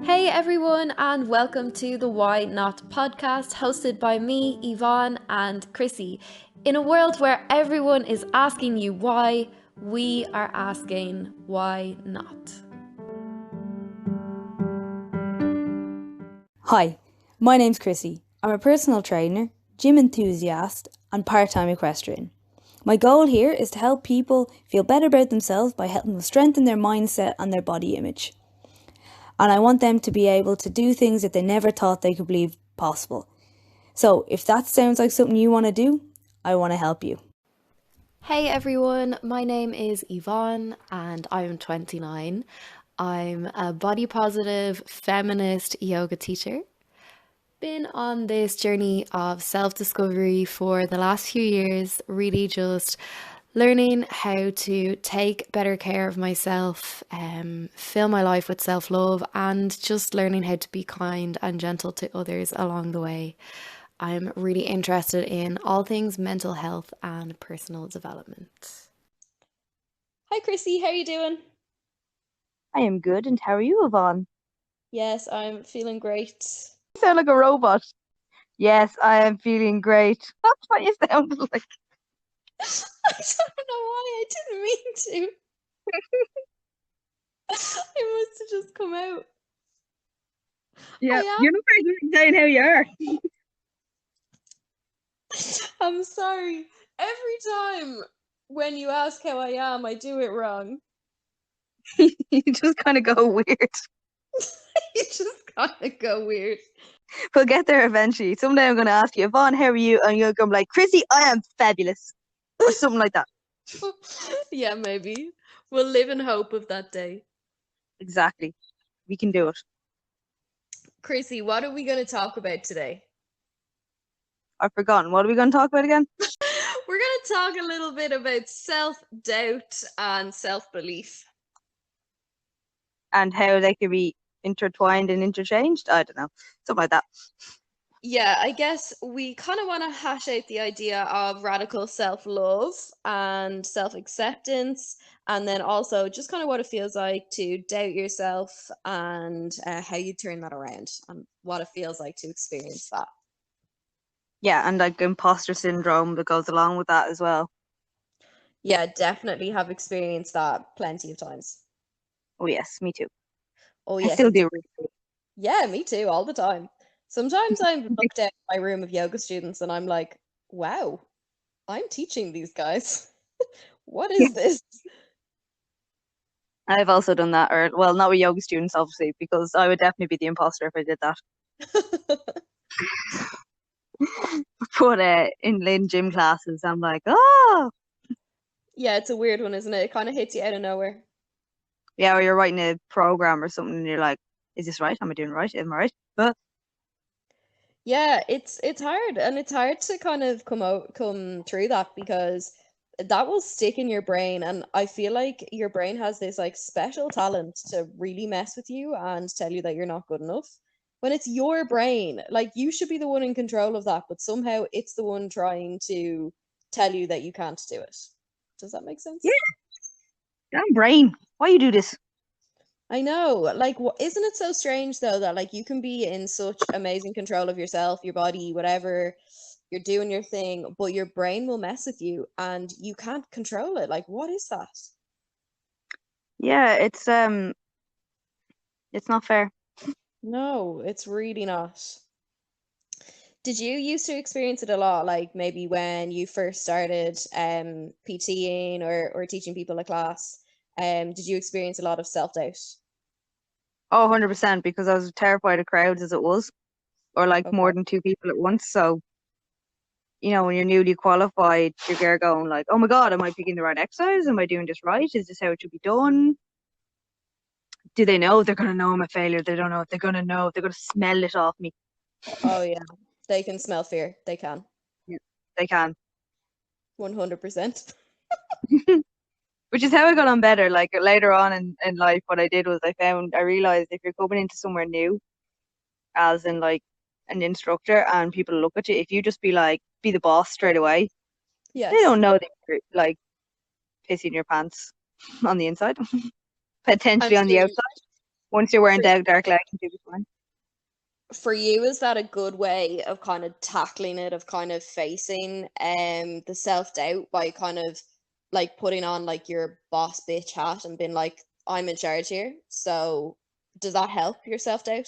Hey everyone, and welcome to the Why Not podcast, hosted by me, Yvonne, and Chrissy. In a world where everyone is asking you why, we are asking why not. Hi, my name's Chrissy. I'm a personal trainer, gym enthusiast, and part-time equestrian. My goal here is to help people feel better about themselves by helping them strengthen their mindset and their body image. And I want them to be able to do things that they never thought they could believe possible. So if that sounds like something you want to do, I want to help you. Hey everyone, my name is Yvonne and I'm 29. I'm a body positive feminist yoga teacher. Been on this journey of self-discovery for the last few years, really just learning how to take better care of myself, fill my life with self-love, and just learning how to be kind and gentle to others along the way. I'm really interested in all things mental health and personal development. Hi Chrissy, how are you doing? I am good, and how are you, Yvonne? Yes, I'm feeling great. You sound like a robot. Yes, I am feeling great. That's what you sound like. I don't know why I didn't mean to. It must have just come out. Yeah, I you're not very good at saying how you are. I'm sorry. Every time when you ask how I am, I do it wrong. You just kind of go weird. You just kind of go weird. We'll get there eventually. Someday I'm going to ask you, Yvonne, how are you? And you'll come like, Chrissy, I am fabulous. Or something like that. Yeah, maybe. We'll live in hope of that day. Exactly. We can do it. Chrissy, what are we going to talk about today? I've forgotten. What are we going to talk about again? We're going to talk a little bit about self-doubt and self-belief. And how they can be intertwined and interchanged? I don't know. Something like that. Yeah, I guess we kind of want to hash out the idea of radical self-love and self-acceptance, and then also just kind of what it feels like to doubt yourself and how you turn that around and what it feels like to experience that. Yeah, and like imposter syndrome that goes along with that as well. Yeah, definitely have experienced that plenty of times. Oh, yes, me too. Oh, I yes, still it's do. yeah, me too, all the time. Sometimes I'm looked at my room of yoga students and I'm like, wow, I'm teaching these guys. What Yeah. is this? I've also done that, or well, not with yoga students, obviously, because I would definitely be the imposter if I did that. But in gym classes, I'm like, oh, Yeah, it's a weird one, isn't it? It kind of hits you out of nowhere. yeah, or you're writing a program or something, and you're like, is this right? Am I doing right? Am I right? But Yeah, it's hard, and it's hard to kind of come through that because that will stick in your brain, and I feel like your brain has this like special talent to really mess with you and tell you that you're not good enough. When it's your brain, like you should be the one in control of that, but somehow it's the one trying to tell you that you can't do it. Does that make yeah, sense? damn brain, why you do this? I know. Like, isn't it so strange though that like you can be in such amazing control of yourself, your body, whatever, you're doing your thing, but your brain will mess with you and you can't control it. Like, what is that? Yeah, it's not fair. No, it's really not. Did you used to experience it a lot, like maybe when you first started PTing or teaching people a class? Did you experience a lot of self-doubt? Oh, 100%, because I was terrified of crowds as it was, or like more Okay. than two people at once. So, when you're newly qualified, you're there going like, oh my God, am I picking the right exercise? Am I doing this right? Is this how it should be done? Do they know? They're going to know I'm a failure. They don't know if they're going to know. They're going to smell it off me. Oh yeah. They can smell fear. They can. Yeah, they can. 100%. Which is how I got on better. Like later on in life, what I did was I realized if you're coming into somewhere new, as in like an instructor, and people look at you, if you just be the boss straight away, they Yes. don't know that you're like pissing your pants on the inside, And potentially on the to outside. Once you're wearing For, dark leggings, you'll be fine. for you, is that a good way of kind of tackling it, of kind of facing the self-doubt by kind of like putting on like your boss bitch hat and being like, I'm in charge here. So does that help your self-doubt?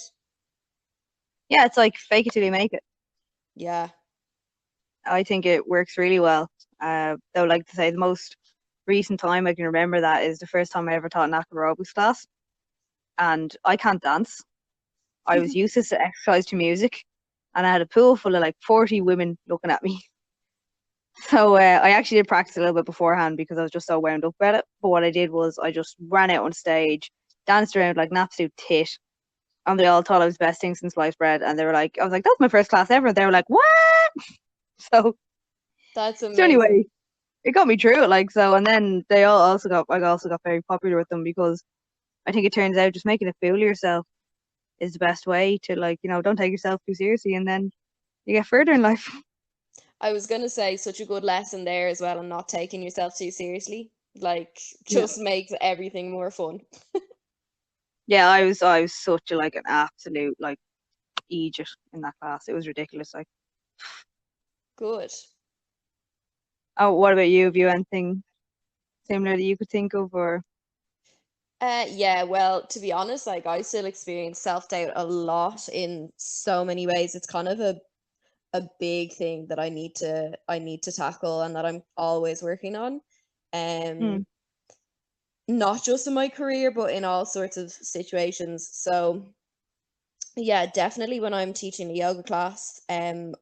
Yeah, it's like fake it till you make it. Yeah. I think it works really well. Though, like to say, the most recent time I can remember that is the first time I ever taught an aerobics class, and I can't dance. I was useless to exercise to music, and I had a pool full of like 40 women looking at me. So I actually did practice a little bit beforehand because I was just so wound up about it. But what I did was I just ran out on stage, danced around like an absolute tit, and they all thought I was the best thing since sliced bread. And they were like, I was like, that's my first class ever. They were like, what? So, That's so anyway, amazing. it got me through it. Like so, and then they all also got I also got very popular with them because I think it turns out just making a fool of yourself is the best way to like don't take yourself too seriously, and then you get further in life. I was gonna say such a good lesson there as well, and not taking yourself too seriously. Like Yeah. just makes everything more fun. Yeah, I was such a like an absolute like idiot in that class. It was ridiculous. Like, Good. oh, what about you? Have you anything similar that you could think of, or Yeah, well, to be honest, like I still experience self-doubt a lot in so many ways. It's kind of a big thing that I need to tackle and that I'm always working on. hmm, Um, not just in my career, but in all sorts of situations. So yeah, definitely when I'm teaching a yoga class, I'm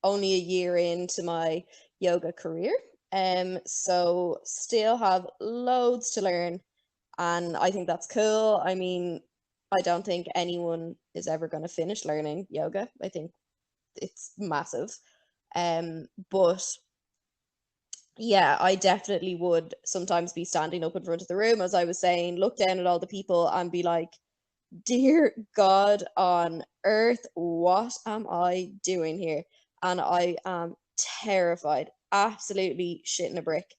only a year into my yoga career. So still have loads to learn, and I think that's cool. I mean, I don't think anyone is ever going to finish learning yoga. I think it's massive. But yeah, I definitely would sometimes be standing up in front of the room, as I was saying, look down at all the people and be like, dear God on earth, what am I doing here? And I am terrified, absolutely shitting a brick.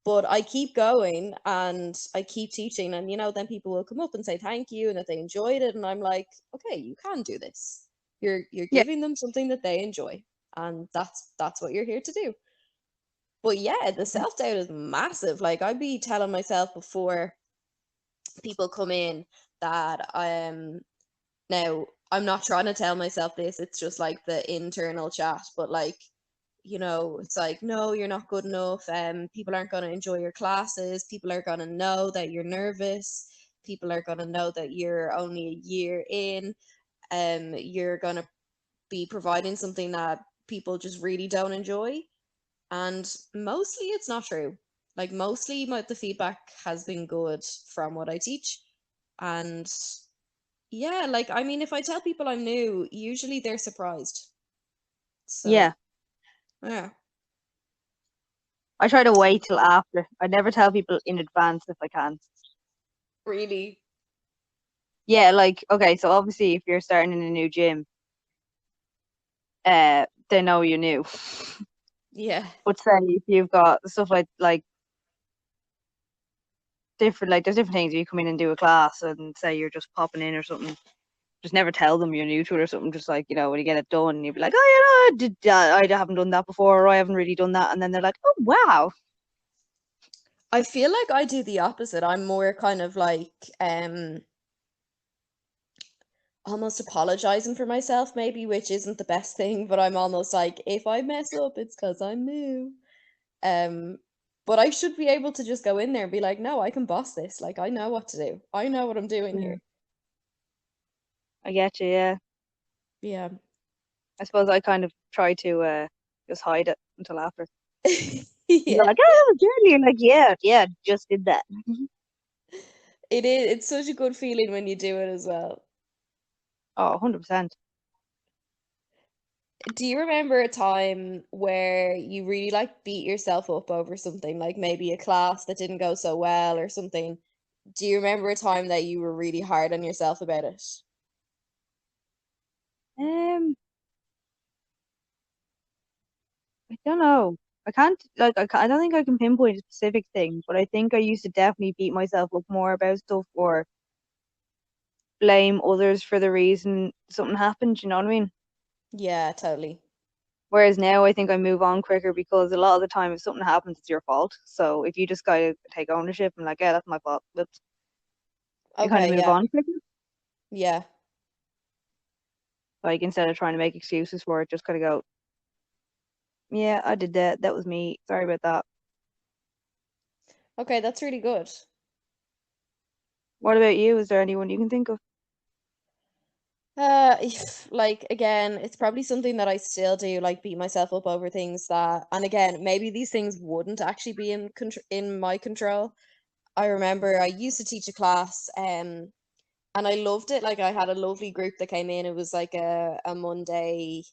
But I keep going and I keep teaching, and then people will come up and say thank you and that they enjoyed it, and I'm like, okay, you can do this. You're yeah, giving them something that they enjoy, and that's what you're here to do. But yeah, the self doubt is massive. Like I'd be telling myself before people come in that now, I'm not trying to tell myself this, it's just like the internal chat, but like, it's like, no, you're not good enough. People aren't going to enjoy your classes. People are going to know that you're nervous. People are going to know that you're only a year in. You're going to be providing something that people just really don't enjoy. And mostly it's not true. Like, mostly the feedback has been good from what I teach. And yeah, like I mean, if I tell people I'm new, usually they're surprised. yeah. So, yeah, I try to wait till after. I never tell people in advance if I can. really, Yeah, like okay, so obviously if you're starting in a new gym, they know you're new. yeah. But say if you've got stuff like different like there's different things if you come in and do a class and say you're just popping in or something, just never tell them you're new to it or something. Just like when you get it done, you'll be like, oh, I haven't done that before, or I haven't really done that, and then they're like, oh wow, I feel like I do the opposite. I'm more kind of like almost apologizing for myself maybe, which isn't the best thing, but I'm almost like if I mess up, it's because I'm new. Um but I should be able to just go in there and be like, no, I can boss this. Like I know what to do. I know what I'm doing yeah, here. I get you. Yeah, Yeah. I suppose I kind of try to just hide it until after. And they're Yeah. like, oh, Jeremy, you're like, yeah, yeah, just did that. It is. It's such a good feeling when you do it as well. Oh, 100%. Do you remember a time where you really like beat yourself up over something, like maybe a class that didn't go so well or something? Do you remember a time that you were really hard on yourself about it? Um, I don't know. I can't like I don't think I can pinpoint a specific thing, but I think I used to definitely beat myself up more about stuff, or blame others for the reason something happened, you know what I mean? Yeah, totally. Whereas now I think I move on quicker because a lot of the time if something happens, it's your fault. So if you just gotta take ownership and like, yeah, that's my fault, whoops, you kind of Okay, move yeah. on quicker. Yeah. Like instead of trying to make excuses for it, just kind of go, yeah, I did that. That was me. Sorry about that. Okay, that's really good. What about you? Is there anyone you can think of? Like again, it's probably something that I still do, like beat myself up over things that, and again, maybe these things wouldn't actually be in my control. I remember I used to teach a class, and I loved it. Like I had a lovely group that came in. It was like a Monday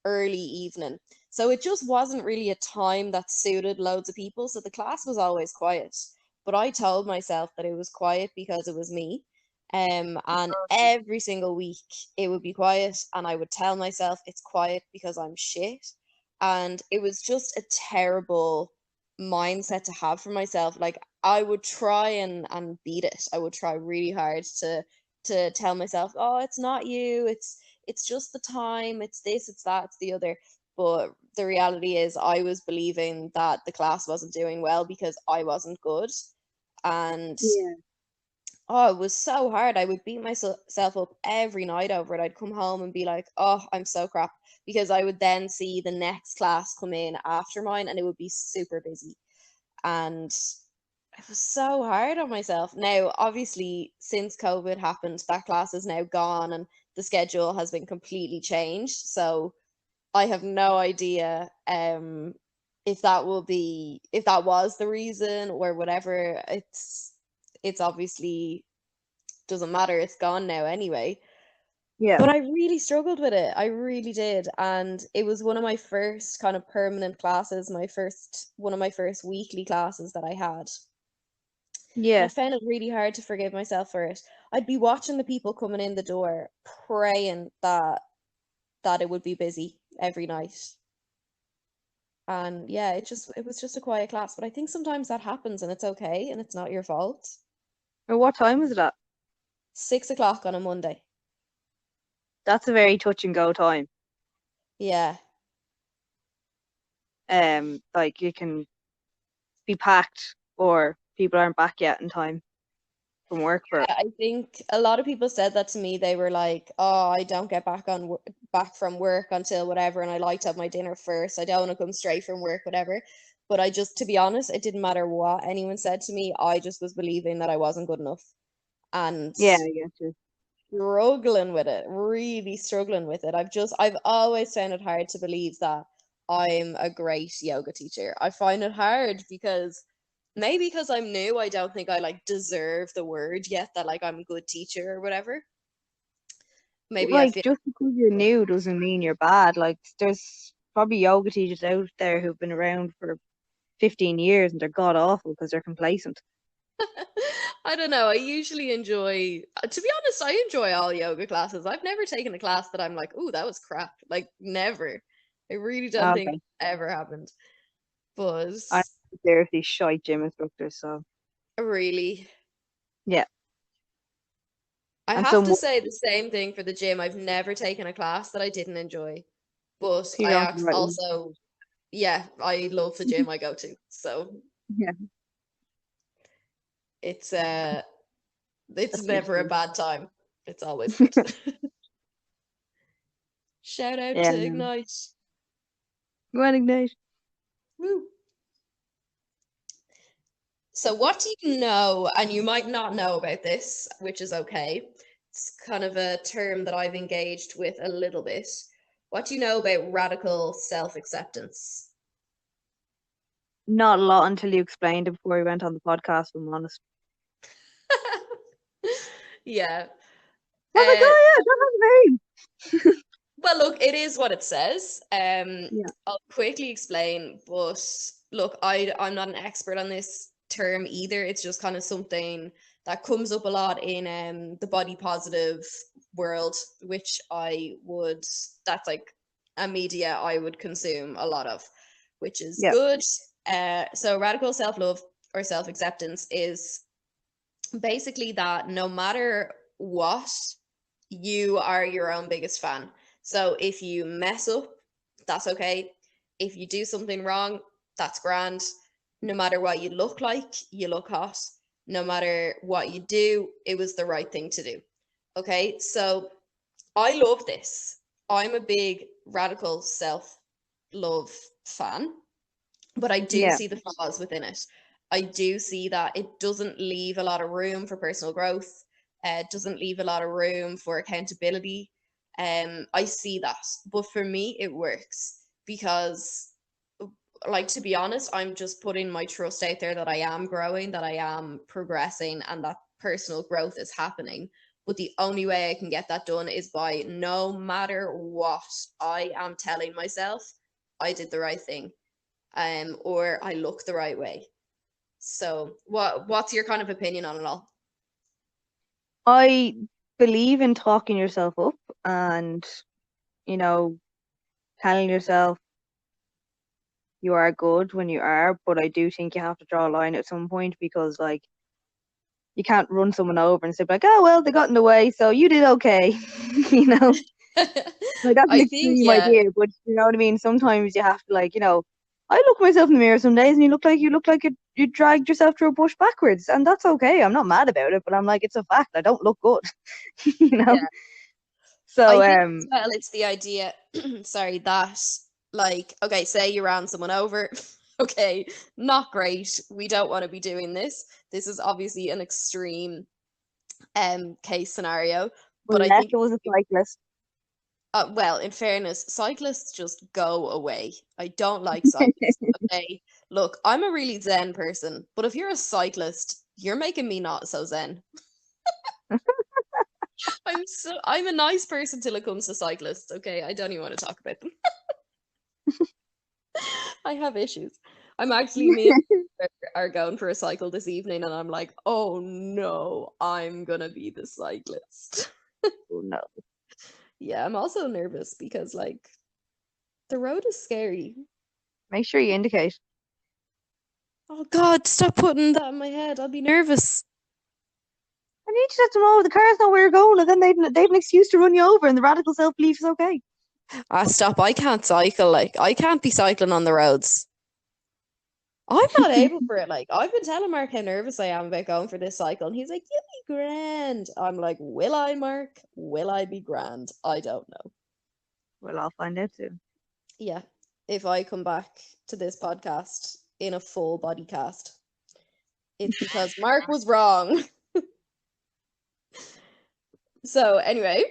early evening. So it just wasn't really a time that suited loads of people. So the class was always quiet. But I told myself that it was quiet because it was me. And every single week it would be quiet, and I would tell myself it's quiet because I'm shit. And it was just a terrible mindset to have for myself. Like I would try and beat it. I would try really hard to tell myself, oh, it's not you, it's just the time, it's this, it's that, it's the other. But the reality is, I was believing that the class wasn't doing well because I wasn't good. And Yeah. oh, it was so hard. I would beat myself up every night over it. I'd come home and be like, oh, I'm so crap. Because I would then see the next class come in after mine and it would be super busy. And it was so hard on myself. Now, obviously, since COVID happened, that class is now gone and the schedule has been completely changed. So I have no idea if that will be if that was the reason or whatever. It's obviously doesn't matter. It's gone now anyway. Yeah. But I really struggled with it. I really did. And it was one of my first kind of permanent classes, one of my first weekly classes that I had. And I Yeah. found it really hard to forgive myself for it. I'd be watching the people coming in the door, praying that it would be busy every night. And yeah, it was just a quiet class. But I think sometimes that happens and it's okay and it's not your fault. Or what time was it at? 6 o'clock on a Monday. That's a very touch and go time. Yeah. Like you can be packed or people aren't back yet in time from work for it. I think a lot of people said that to me. They were like, "Oh, I don't get back from work until whatever, and I like to have my dinner first. I don't want to come straight from work, whatever." But I just, to be honest, it didn't matter what anyone said to me. I just was believing that I wasn't good enough and Yeah, I get you. struggling with it, really struggling with it. I've always found it hard to believe that I'm a great yoga teacher. I find it hard because maybe because I'm new, I don't think I like deserve the word yet that like I'm a good teacher or whatever. Maybe I Like feel just because you're new doesn't mean you're bad. Like there's probably yoga teachers out there who've been around for 15 years and they're god awful because they're complacent. I don't know. I usually enjoy, to be honest, I enjoy all yoga classes. I've never taken a class that I'm like, "Ooh, that was crap." Like never. I really don't think Okay. that ever happened. But I'm seriously shite gym instructors, so really, yeah. I And have some to work, say the same thing for the gym. I've never taken a class that I didn't enjoy, but you don't do the right one. also, yeah, I love the gym I go to. So Yeah, it's uh it's that's good. never a bad time. It's always good. Shout out Yeah, to no. Ignite. Go on, Ignite. Woo. So what do you know, and you might not know about this, which is okay. It's kind of a term that I've engaged with a little bit. What do you know about radical self-acceptance? Not a lot until you explained it before we went on the podcast, if I'm honest. Yeah. I was like, Uh, oh yeah, that was very. well, look, it is what it says. Yeah, I'll quickly explain, but look, I'm not an expert on this term either. It's just kind of something that comes up a lot in the body positive world, which that's like a media I would consume a lot of, which is yeah, good. So radical self-love or self-acceptance is basically that no matter what, you are your own biggest fan. So if you mess up, that's okay. If you do something wrong, that's grand. No matter what you look like, you look hot. No matter what you do, it was the right thing to do. Okay, so I love this. I'm a big radical self-love fan, but I do Yeah. see the flaws within it. I do see that it doesn't leave a lot of room for personal growth. It doesn't leave a lot of room for accountability. I see that, but for me, it works because, like, to be honest, I'm just putting my trust out there that I am growing, that I am progressing, and that personal growth is happening. But the only way I can get that done is by, no matter what, I am telling myself I did the right thing, or I look the right way. So what's your kind of opinion on it all? I believe in talking yourself up and, you know, telling yourself you are good when you are, but I do think you have to draw a line at some point because, like, you can't run someone over and say, like, oh, well, they got in the way, so you did okay. You know? Like, that's an I think, extreme yeah. idea, but you know what I mean? Sometimes you have to, like, you know, I look myself in the mirror some days and you look like you dragged yourself through a bush backwards, and that's okay. I'm not mad about it, but I'm like, it's a fact. I don't look good. You know? Yeah. So I think as well it's the idea, sorry, that, like, okay, say you ran someone over. Okay, not great. We don't want to be doing this. This is obviously an extreme case scenario, but I unless think, it was a cyclist. well, in fairness, cyclists just go away. I don't like cyclists. Okay, look, I'm a really zen person, but if you're a cyclist, you're making me not so zen. I'm a nice person till it comes to cyclists. Okay, I don't even want to talk about them. I have issues. I'm actually, me and my sister are going for a cycle this evening, and I'm like, oh no, I'm gonna be the cyclist. Oh, no. Yeah, I'm also nervous because, like, the road is scary. Make sure you indicate. Oh God, stop putting that in my head. I'll be nervous. I need to let them know the cars know where you're going, and then they've an excuse to run you over, and the radical self belief is okay. Ah, stop. I can't cycle. Like, I can't be cycling on the roads. I'm not able for it. Like, I've been telling Mark how nervous I am about going for this cycle, and he's like, "You'll be grand." I'm like, "Will I, Mark? Will I be grand? I don't know." Well, I'll find out soon. Yeah, if I come back to this podcast in a full body cast, it's because Mark was wrong. So anyway,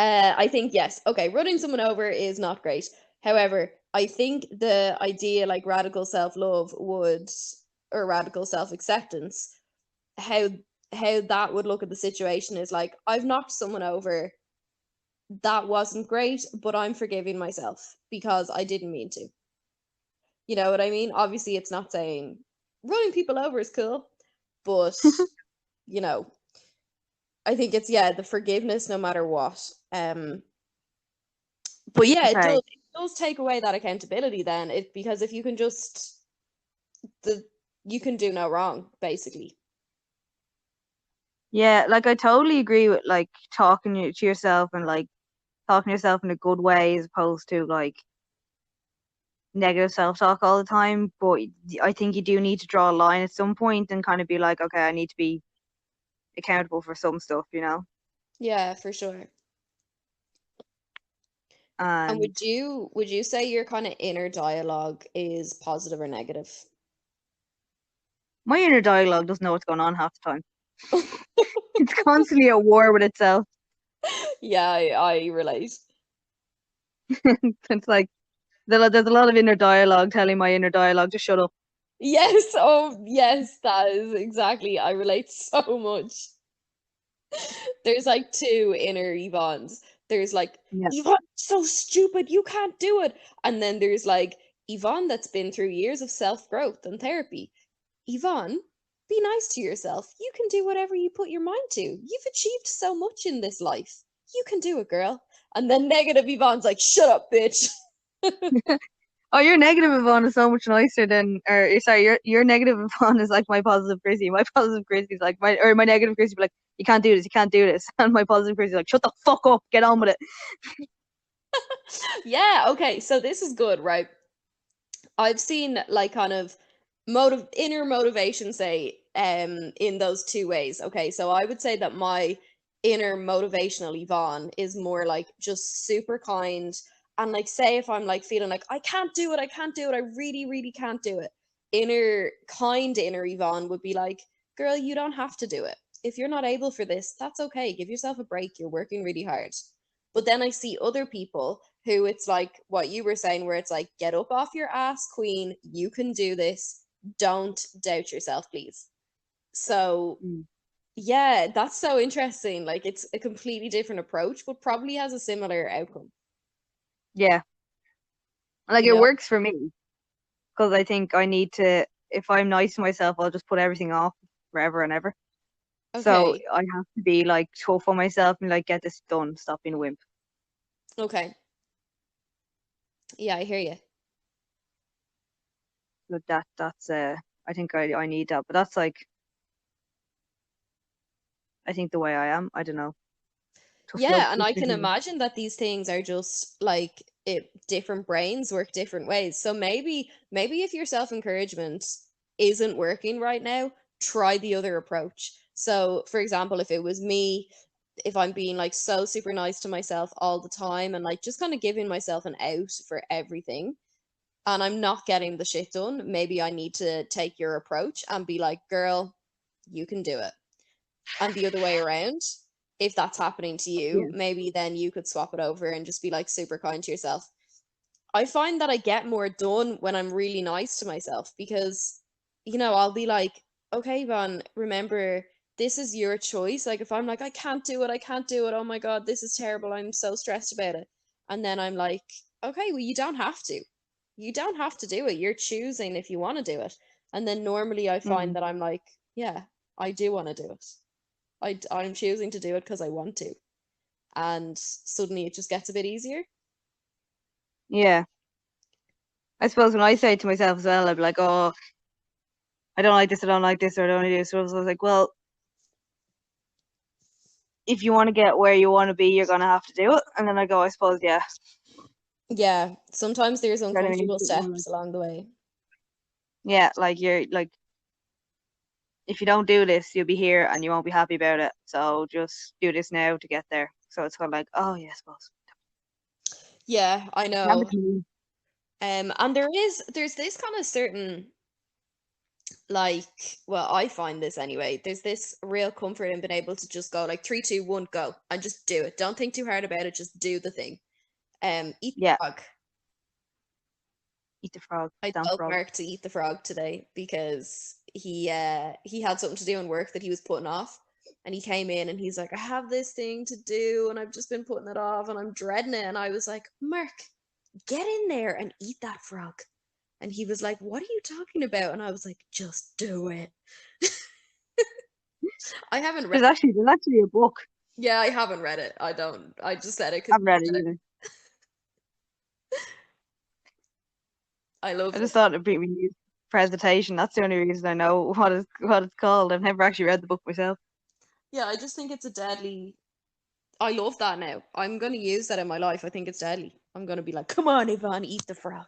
I think yes, okay, running someone over is not great. However, I think the idea like radical self-love would, or radical self-acceptance, how how that would look at the situation is like, I've knocked someone over, that wasn't great, but I'm forgiving myself because I didn't mean to. You know what I mean? Obviously, it's not saying running people over is cool, but you know, I think it's, yeah, the forgiveness no matter what. But yeah, Okay. it does take away that accountability then. It, because if you can just, the you can do no wrong, basically. Yeah, like I totally agree with like talking to yourself and like talking to yourself in a good way as opposed to like negative self-talk all the time. But I think you do need to draw a line at some point and kind of be like, okay, I need to be accountable for some stuff, you know? Yeah, for sure. And And would you say your kind of inner dialogue is positive or negative? my inner dialogue doesn't know what's going on half the time. It's constantly at war with itself. Yeah, I relate. It's like there's a lot of inner dialogue telling my inner dialogue to shut up. Yes, oh yes, that is exactly. I relate so much. There's like two inner Yvonnes. There's like, Yeah. Yvonne, so stupid, you can't do it. And then there's like Yvonne that's been through years of self-growth and therapy. Yvonne, be nice to yourself. You can do whatever you put your mind to. You've achieved so much in this life. You can do it, girl. And then negative Yvonne's like, shut up, bitch. Oh, your negative Yvonne is so much nicer than, or sorry, your negative Yvonne is like my positive Chrissy. My positive Chrissy is like my negative Chrissy, be like, you can't do this, you can't do this. And my positive Chrissy's like, shut the fuck up, get on with it. Yeah, okay. So this is good, right? I've seen like kind of inner motivation say in those two ways. Okay, so I would say that my inner motivational Yvonne is more like just super kind and like say if I'm like feeling like I can't do it, I can't do it, I really, really can't do it. Inner Yvonne would be like, girl, you don't have to do it. If you're not able for this, that's okay. Give yourself a break. You're working really hard. But then I see other people who it's like what you were saying, where it's like, get up off your ass, queen. You can do this. Don't doubt yourself, please. So, Mm. yeah, that's so interesting. Like, it's a completely different approach, but probably has a similar outcome, Yeah. Like you it know? works for me because I think I need to, if I'm nice to myself, I'll just put everything off forever and ever. So Okay. I have to be like tough on myself and like get this done, stop being a wimp. Okay. Yeah, I hear you. But that's I think I need that. But that's like I think the way I am. I don't know. Tough love, Yeah, and tough I can skin. imagine that these things are just like different brains work different ways. So maybe if your self-encouragement isn't working right now, try the other approach. So, for example, if it was me, if I'm being like so super nice to myself all the time and like just kind of giving myself an out for everything, and I'm not getting the shit done, maybe I need to take your approach and be like, girl, you can do it, and the other way around. If that's happening to you, Yeah. maybe then you could swap it over and just be like super kind to yourself. I find that I get more done when I'm really nice to myself because, I'll be like, okay, Van, remember, this is your choice. Like, if I'm like, I can't do it, I can't do it. Oh my God, this is terrible. I'm so stressed about it. And then I'm like, okay, well, you don't have to. You don't have to do it. You're choosing if you want to do it. And then normally I find Mm. that I'm like, yeah, I do want to do it. I'm choosing to do it because I want to. And suddenly it just gets a bit easier. Yeah. I suppose when I say it to myself as well, I'd be like, oh, I don't like this, I don't like this, or I don't want to do this. So I was like, well, if you want to get where you want to be, you're gonna have to do it. And then I go, I suppose, yeah. Yeah, sometimes there's You know what I mean? uncomfortable It's a bit more like, steps along the way. yeah, like you're like, if you don't do this, you'll be here and you won't be happy about it. So just do this now to get there. So it's kind of like, oh yeah, I suppose. Yeah, I Damn it, know. me. And there's this kind of certain like, well, I find this anyway. There's this real comfort in being able to just go like 3, 2, 1, go, and just do it. Don't think too hard about it. Just do the thing. Eat the Yeah, frog. eat the frog, I damn told frog. Mark to eat the frog today because he had something to do in work that he was putting off. And he came in and he's like, I have this thing to do and I've just been putting it off and I'm dreading it. And I was like, Mark, get in there and eat that frog. And he was like, what are you talking about? And I was like, just do it. I haven't read There's actually a book. Yeah, I haven't read it. I just said it I because haven't read it either. I I loved it. just thought it'd be a new presentation. That's the only reason I know what it's called. I've never actually read the book myself. Yeah, I just think it's a deadly. I love that now. I'm going to use that in my life. I think it's deadly. I'm going to be like, come on, Yvonne, eat the frog.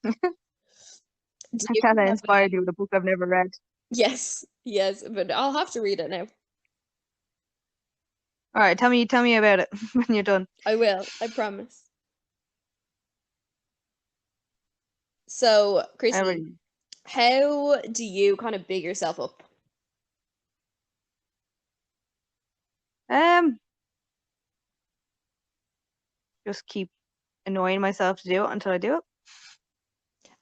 Do I you kind of have inspired you with a book I've never read. Yes, yes, but I'll have to read it now. All right, tell me about it when you're done. I will, I promise. So, I Chrissy, really, how do you kind of big yourself up? um, just keep annoying myself to do it until I do it.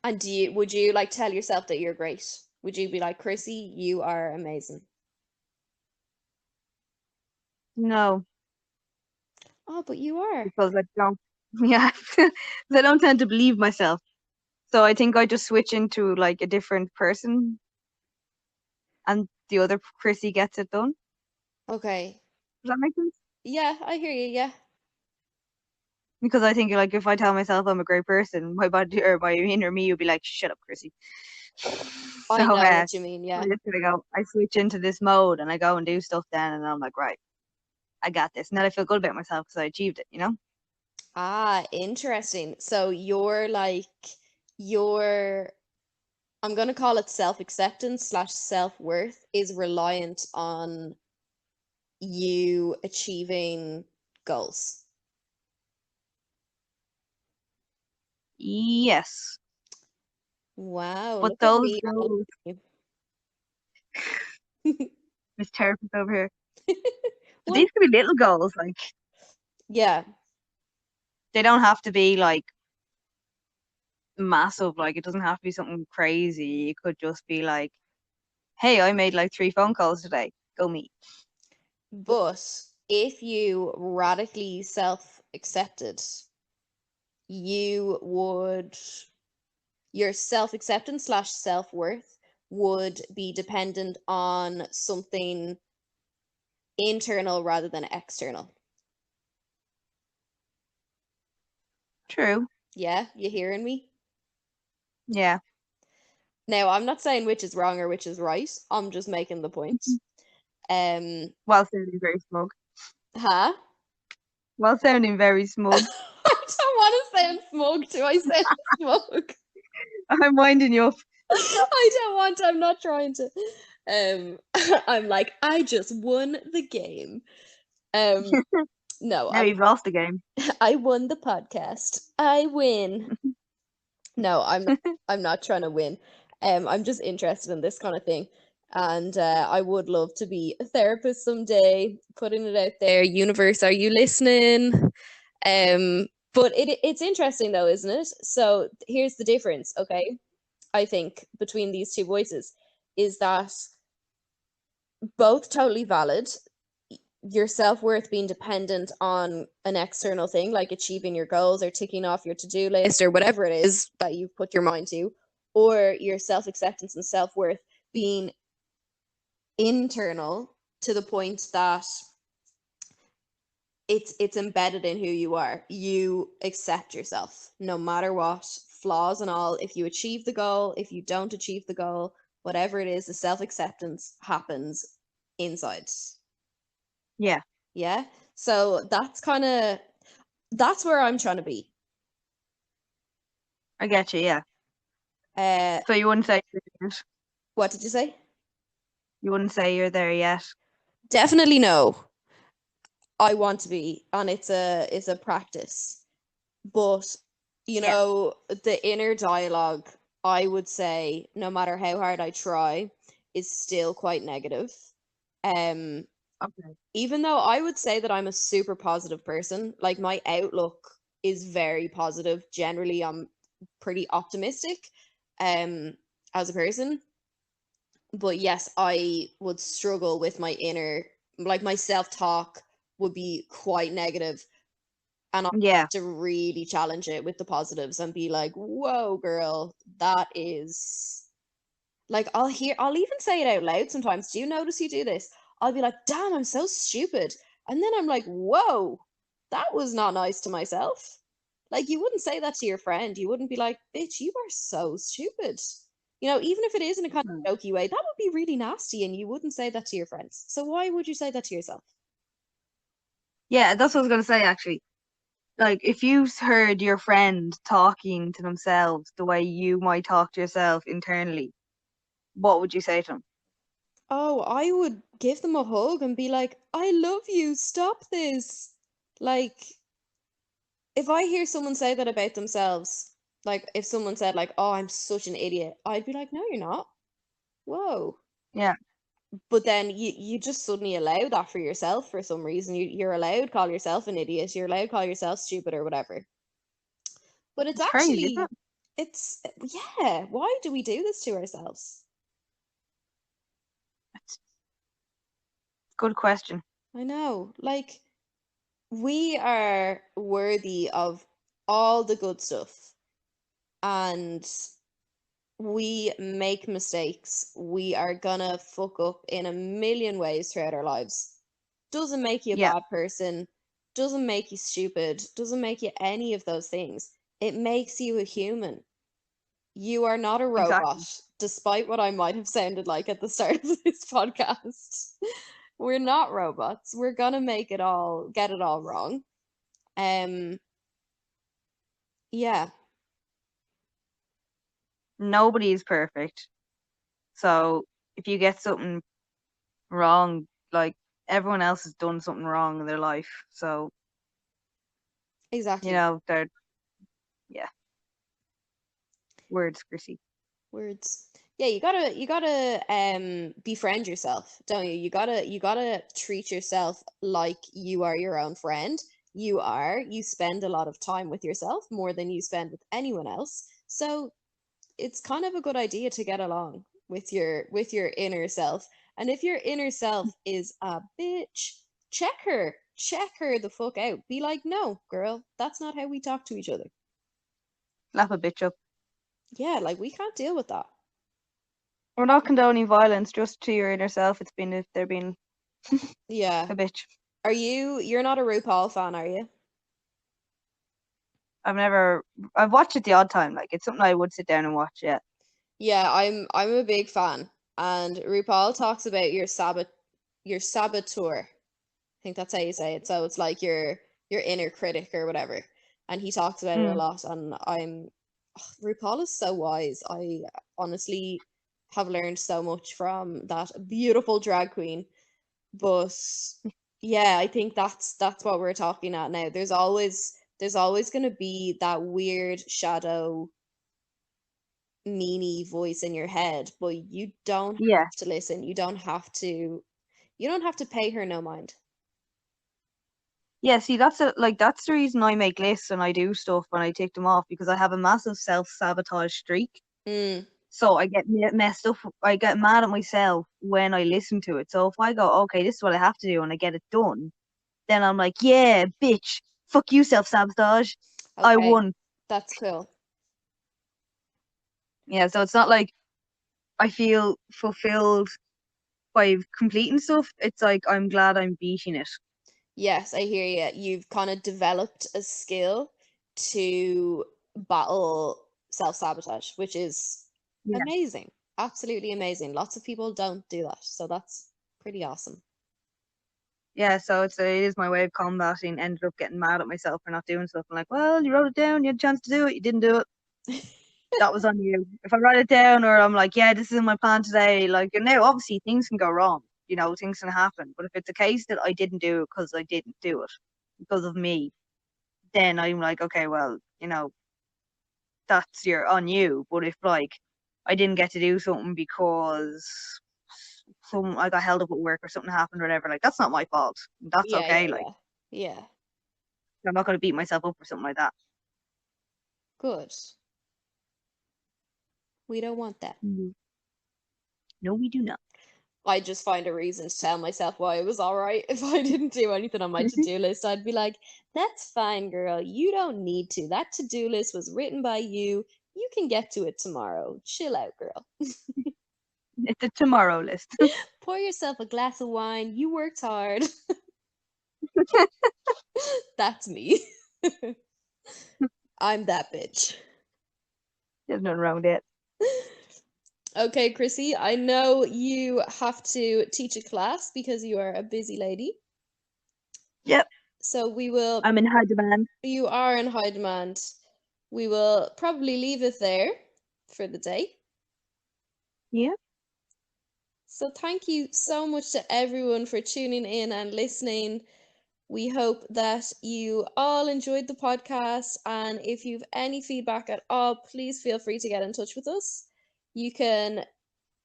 And would you like tell yourself that you're great? Would you be like, Chrissy, you are amazing? No, Oh, but you are. because I don't. Yeah, 'cause I don't tend to believe myself. So I think I just switch into like a different person, and the other Chrissy gets it done. Okay. Does that make sense? Yeah, I hear you. Yeah. Because I think like if I tell myself I'm a great person, my body or my inner me would be like, "Shut up, Chrissy." I So know what you mean, I yeah. just gonna go. I switch into this mode and I go and do stuff then, and I'm like, right, I got this, and then I feel good about myself because I achieved it. You know? Ah, interesting. So you're like your I'm gonna call it self-acceptance slash self-worth is reliant on you achieving goals. Yes, Wow, but look at those me. goals, Miss Therapist over here. But What? these could be little goals, like Yeah, they don't have to be like massive. Like it doesn't have to be something crazy. It could just be like, hey, I made like 3 phone calls today. Go me. but if you radically self-accepted, you would your self-acceptance slash self-worth would be dependent on something internal rather than external. True. Yeah, you hearing me? Yeah. Now, I'm not saying which is wrong or which is right. I'm just making the point. Um, While sounding very smug. huh? While sounding very smug. I don't want to sound smug. Do I sound smug? I'm winding you up. I don't want to. I'm not trying to. I'm like, I just won the game. Um, no, Now you've lost the game. I won the podcast. I win. No, I'm not. I'm not trying to win. I'm just interested in this kind of thing, and I would love to be a therapist someday. Putting it out there, universe, are you listening? But it's interesting though, isn't it? So here's the difference, okay? I think between these two voices is that both totally valid. Your self-worth being dependent on an external thing like achieving your goals or ticking off your to-do list or whatever it is that you've put your mind to, or your self-acceptance and self-worth being internal to the point that it's embedded in who you are. You accept yourself no matter what, flaws and all. If you achieve the goal, if you don't achieve the goal, whatever it is, the self-acceptance happens inside. Yeah, Yeah. So that's where I'm trying to be. I get you. Yeah. Uh, So you wouldn't say you're there yet. what did you say? You wouldn't say you're there yet. Definitely no. I want to be, and it's a practice. But Yeah. the inner dialogue, I would say, no matter how hard I try, is still quite negative. Um, Okay. Even though I would say that I'm a super positive person, like my outlook is very positive. Generally, I'm pretty optimistic, um, as a person. But yes, I would struggle with my inner, like my self-talk would be quite negative, and I Yeah. have to really challenge it with the positives and be like, "Whoa, girl, that is." Like I'll even say it out loud sometimes. Do you notice you do this? I'll be like, damn, I'm so stupid. And then I'm like, whoa, that was not nice to myself. Like you wouldn't say that to your friend. You wouldn't be like, bitch, you are so stupid. Even if it is in a kind Hmm. of jokey way, that would be really nasty and you wouldn't say that to your friends. So why would you say that to yourself? Yeah, that's what I was gonna say actually. Like if you heard your friend talking to themselves the way you might talk to yourself internally, what would you say to them? Oh, I would give them a hug and be like, I love you, stop this. Like, if I hear someone say that about themselves, like if someone said like, "Oh, I'm such an idiot," I'd be like, "No, you're not." Whoa. Yeah, But then you just suddenly allow that for yourself for some reason. You're allowed to call yourself an idiot. You're allowed to call yourself stupid or whatever. But it's it's crazy, isn't actually it? it's yeah, why do we do this to ourselves? It's a good question. I know. Like we are worthy of all the good stuff and we make mistakes. We are gonna fuck up in a million ways throughout our lives. Doesn't make you a Yeah, bad person, doesn't make you stupid, doesn't make you any of those things. It makes you a human. You are not a robot. exactly. despite what I might have sounded like at the start of this podcast, we're not robots. We're gonna get it all wrong. Um, yeah, Nobody is perfect. So if you get something wrong, like everyone else has done something wrong in their life. So, exactly. they're, yeah, words, Chrissy. Words. Yeah, you gotta befriend yourself, don't you? You gotta treat yourself like you are your own friend. You spend a lot of time with yourself, more than you spend with anyone else. So it's kind of a good idea to get along with your inner self. And if your inner self is a bitch, check her the fuck out. Be like, no, girl, that's not how we talk to each other. Slap a bitch up. Yeah, like we can't deal with that. We're not condoning violence, just to your inner self. It's been if they're being Yeah. a bitch. You're not a RuPaul fan, are you? I've watched it the odd time. Like, it's something I would sit down and watch. Yeah. Yeah, I'm a big fan. And RuPaul talks about your saboteur. I think that's how you say it. So it's like your inner critic or whatever. And he talks about it a Mm. lot. And RuPaul is so wise. I honestly have learned so much from that beautiful drag queen. But yeah, I think that's what we're talking at now. There's always going to be that weird shadow meanie voice in your head, but you don't Yeah. have to listen. You don't have to pay her no mind. Yeah, see, that's the reason I make lists and I do stuff and I take them off, because I have a massive self-sabotage streak. Mm, So I get messed up. I get mad at myself when I listen to it. So if I go, okay, this is what I have to do, and I get it done, then I'm like, yeah, bitch, fuck you, self-sabotage. I okay, won. that's cool. Yeah, so it's not like I feel fulfilled by completing stuff. It's like I'm glad I'm beating it. Yes, I hear you. You've kind of developed a skill to battle self-sabotage, which is Yeah. amazing. Absolutely amazing. Lots of people don't do that, so that's pretty awesome. Yeah, so it is my way of combating. Ended up getting mad at myself for not doing stuff. I'm like, well, you wrote it down, you had a chance to do it, you didn't do it. That was on you. If I write it down, or I'm like, yeah, this is my plan today, like, now obviously things can go wrong, things can happen. But if it's a case that I didn't do it because I didn't do it because of me, then I'm like, okay, well, that's on you. But if, like, I didn't get to do something because I got held up at work or something happened or whatever, like, that's not my fault. That's Yeah, okay. yeah, Like, yeah. Yeah, I'm not going to beat myself up for something like that. good. We don't want that. Mhm. No, we do not. I just find a reason to tell myself why it was all right. If I didn't do anything on my to-do list, I'd be like, that's fine, girl. You don't need to. That to-do list was written by you. You can get to it tomorrow. Chill out, girl. It's a tomorrow list. Pour yourself a glass of wine. You worked hard. That's me. I'm that bitch. There's nothing wrong with it. Okay, Chrissy, I know you have to teach a class because you are a busy lady. Yep, So we will, I'm in high demand. you are in high demand. We will probably leave it there for the day. Yeah. So thank you so much to everyone for tuning in and listening. We hope that you all enjoyed the podcast. And if you've any feedback at all, please feel free to get in touch with us. You can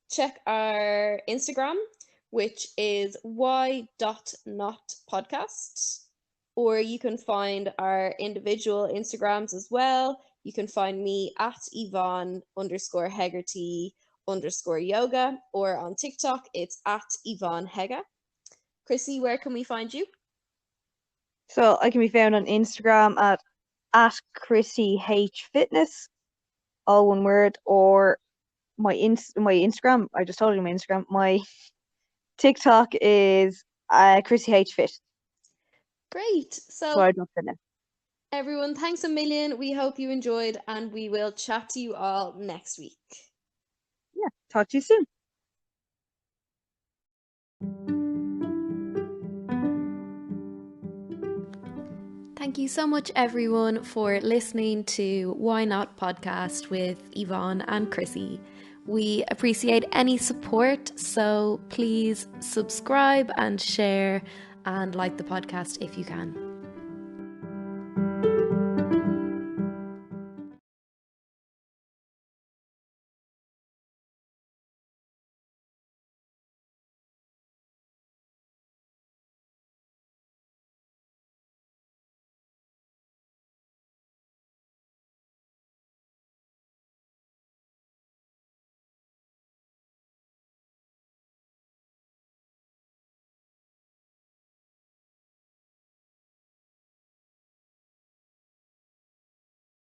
check our Instagram, which is y.not podcast. Or you can find our individual Instagrams as well. You can find me at Yvonne_Hegarty_yoga, or on TikTok, it's at Yvonne Hega. Chrissy, where can we find you? So I can be found on Instagram at Chrissy H Fitness, all one word, or my Instagram. I just told you my Instagram. My TikTok is Chrissy H Fit. Great. So So, I dropped it in. everyone, thanks a million. We hope you enjoyed, and we will chat to you all next week. Yeah. Talk to you soon. Thank you so much, everyone, for listening to Why Not podcast with Yvonne and Chrissy. We appreciate any support, so please subscribe and share and like the podcast if you can.